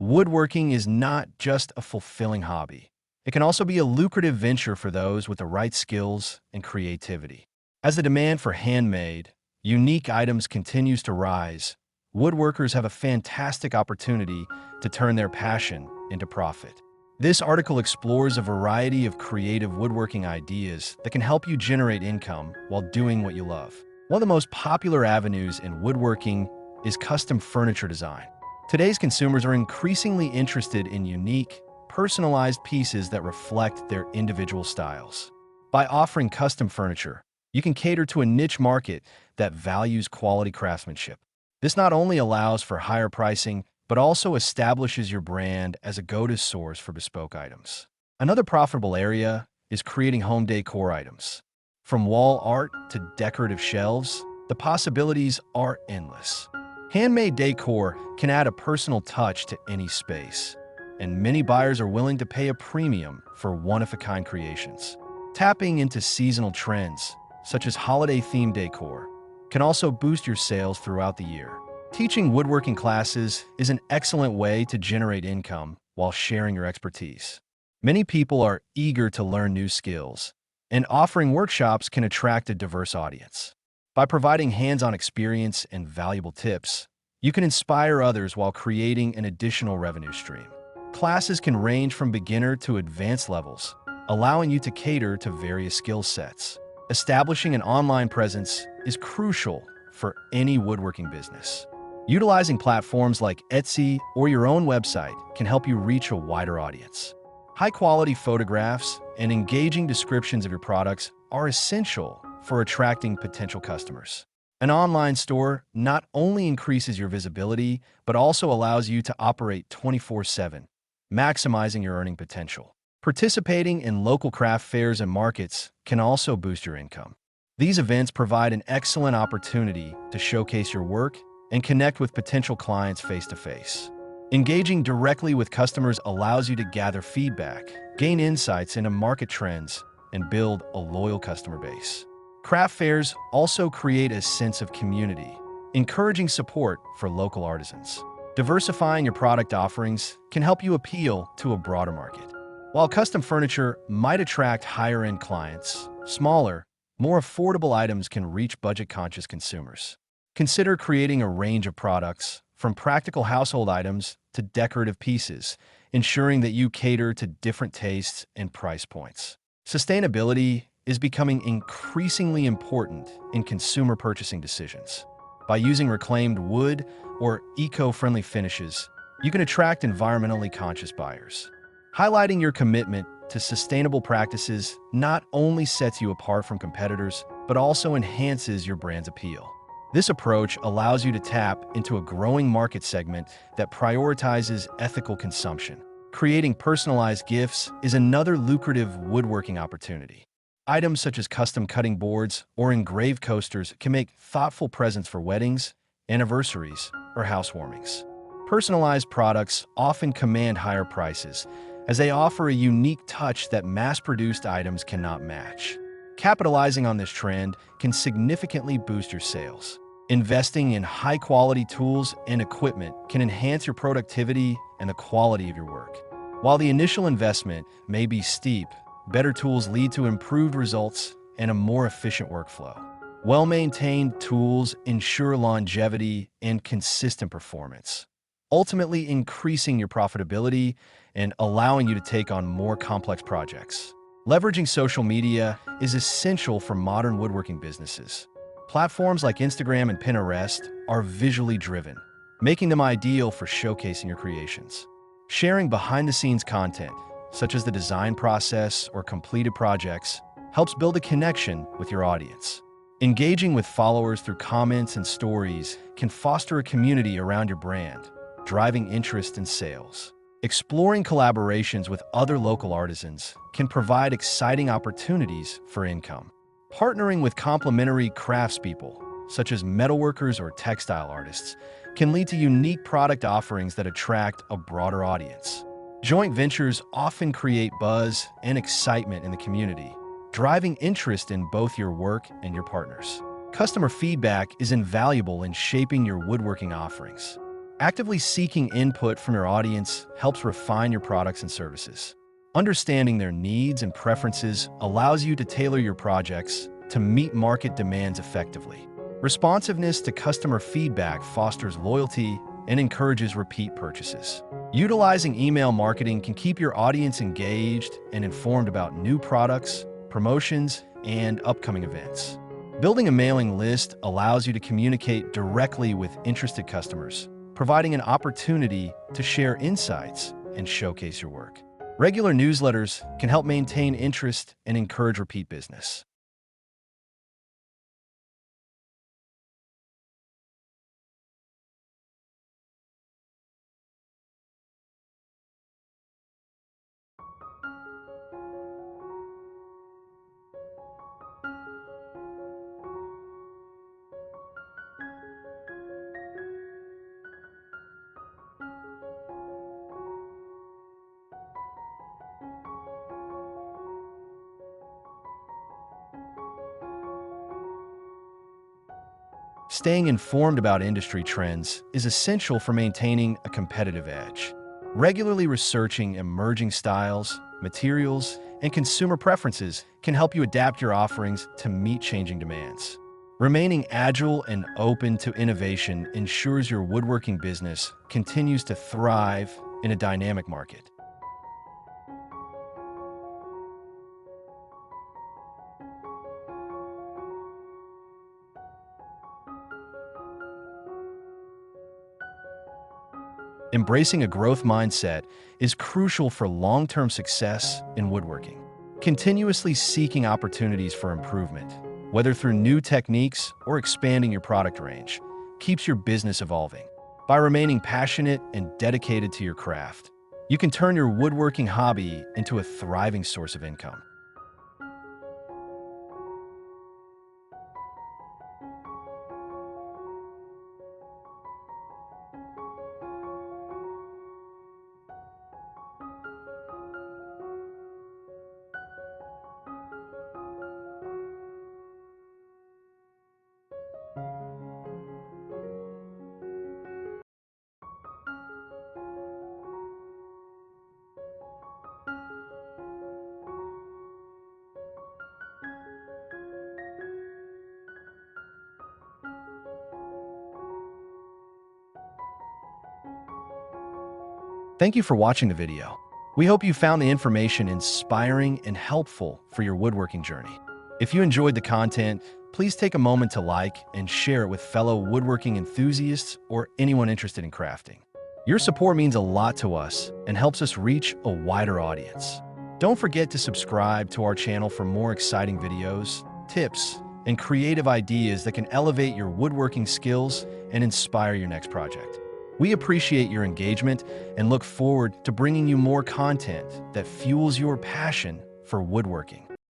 Woodworking is not just a fulfilling hobby. It can also be a lucrative venture for those with the right skills and creativity. As the demand for handmade, unique items continues to rise, woodworkers have a fantastic opportunity to turn their passion into profit. This article explores a variety of creative woodworking ideas that can help you generate income while doing what you love. One of the most popular avenues in woodworking is custom furniture design. Today's consumers are increasingly interested in unique, personalized pieces that reflect their individual styles. By offering custom furniture, you can cater to a niche market that values quality craftsmanship. This not only allows for higher pricing, but also establishes your brand as a go-to source for bespoke items. Another profitable area is creating home decor items. From wall art to decorative shelves, the possibilities are endless. Handmade decor can add a personal touch to any space, and many buyers are willing to pay a premium for one-of-a-kind creations. Tapping into seasonal trends, such as holiday-themed decor, can also boost your sales throughout the year. Teaching woodworking classes is an excellent way to generate income while sharing your expertise. Many people are eager to learn new skills, and offering workshops can attract a diverse audience. By providing hands-on experience and valuable tips, you can inspire others while creating an additional revenue stream. Classes can range from beginner to advanced levels, allowing you to cater to various skill sets. Establishing an online presence is crucial for any woodworking business. Utilizing platforms like Etsy or your own website can help you reach a wider audience. High-quality photographs and engaging descriptions of your products are essential for attracting potential customers. An online store not only increases your visibility, but also allows you to operate 24/7, maximizing your earning potential. Participating in local craft fairs and markets can also boost your income. These events provide an excellent opportunity to showcase your work and connect with potential clients face-to-face. Engaging directly with customers allows you to gather feedback, gain insights into market trends, and build a loyal customer base. Craft fairs also create a sense of community, encouraging support for local artisans. Diversifying your product offerings can help you appeal to a broader market. While custom furniture might attract higher-end clients, smaller, more affordable items can reach budget-conscious consumers. Consider creating a range of products, from practical household items to decorative pieces, ensuring that you cater to different tastes and price points. Sustainability is becoming increasingly important in consumer purchasing decisions. By using reclaimed wood or eco-friendly finishes, you can attract environmentally conscious buyers. Highlighting your commitment to sustainable practices not only sets you apart from competitors, but also enhances your brand's appeal. This approach allows you to tap into a growing market segment that prioritizes ethical consumption. Creating personalized gifts is another lucrative woodworking opportunity. Items such as custom cutting boards or engraved coasters can make thoughtful presents for weddings, anniversaries, or housewarmings. Personalized products often command higher prices, as they offer a unique touch that mass-produced items cannot match. Capitalizing on this trend can significantly boost your sales. Investing in high-quality tools and equipment can enhance your productivity and the quality of your work. While the initial investment may be steep, better tools lead to improved results and a more efficient workflow. Well-maintained tools ensure longevity and consistent performance, ultimately increasing your profitability and allowing you to take on more complex projects. Leveraging social media is essential for modern woodworking businesses. Platforms like Instagram and Pinterest are visually driven, making them ideal for showcasing your creations. Sharing behind-the-scenes content, such as the design process or completed projects, helps build a connection with your audience. Engaging with followers through comments and stories can foster a community around your brand, driving interest in sales. Exploring collaborations with other local artisans can provide exciting opportunities for income. Partnering with complementary craftspeople, such as metalworkers or textile artists, can lead to unique product offerings that attract a broader audience. Joint ventures often create buzz and excitement in the community, driving interest in both your work and your partners. Customer feedback is invaluable in shaping your woodworking offerings. Actively seeking input from your audience helps refine your products and services. Understanding their needs and preferences allows you to tailor your projects to meet market demands effectively. Responsiveness to customer feedback fosters loyalty and encourages repeat purchases. Utilizing email marketing can keep your audience engaged and informed about new products, promotions, and upcoming events. Building a mailing list allows you to communicate directly with interested customers, providing an opportunity to share insights and showcase your work. Regular newsletters can help maintain interest and encourage repeat business. Staying informed about industry trends is essential for maintaining a competitive edge. Regularly researching emerging styles, materials, and consumer preferences can help you adapt your offerings to meet changing demands. Remaining agile and open to innovation ensures your woodworking business continues to thrive in a dynamic market. Embracing a growth mindset is crucial for long-term success in woodworking. Continuously seeking opportunities for improvement, whether through new techniques or expanding your product range, keeps your business evolving. By remaining passionate and dedicated to your craft, you can turn your woodworking hobby into a thriving source of income. Thank you for watching the video. We hope you found the information inspiring and helpful for your woodworking journey. If you enjoyed the content, please take a moment to like and share it with fellow woodworking enthusiasts or anyone interested in crafting. Your support means a lot to us and helps us reach a wider audience. Don't forget to subscribe to our channel for more exciting videos, tips, and creative ideas that can elevate your woodworking skills and inspire your next project. We appreciate your engagement and look forward to bringing you more content that fuels your passion for woodworking.